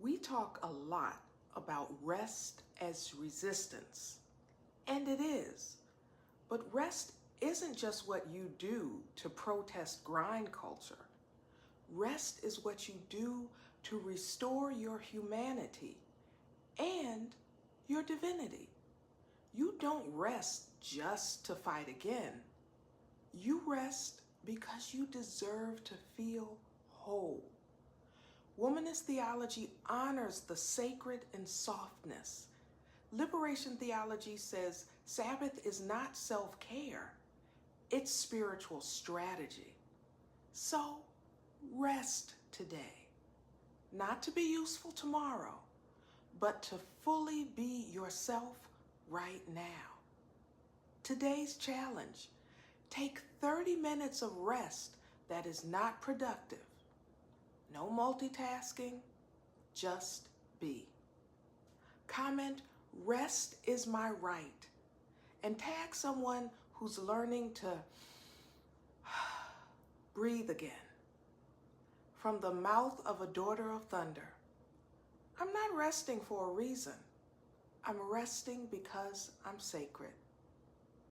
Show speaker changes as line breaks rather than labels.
We talk a lot about rest as resistance, and it is. But rest isn't just what you do to protest grind culture. Rest is what you do to restore your humanity and your divinity. You don't rest just to fight again. You rest because you deserve to feel whole. Womanist theology honors the sacred in softness. Liberation theology says Sabbath is not self-care, it's spiritual strategy. So rest today, not to be useful tomorrow, but to fully be yourself right now. Today's challenge: take 30 minutes of rest that is not productive. No multitasking, just be. Comment, "Rest is my right," and tag someone who's learning to breathe again. From the mouth of a daughter of thunder, I'm not resting for a reason. I'm resting because I'm sacred.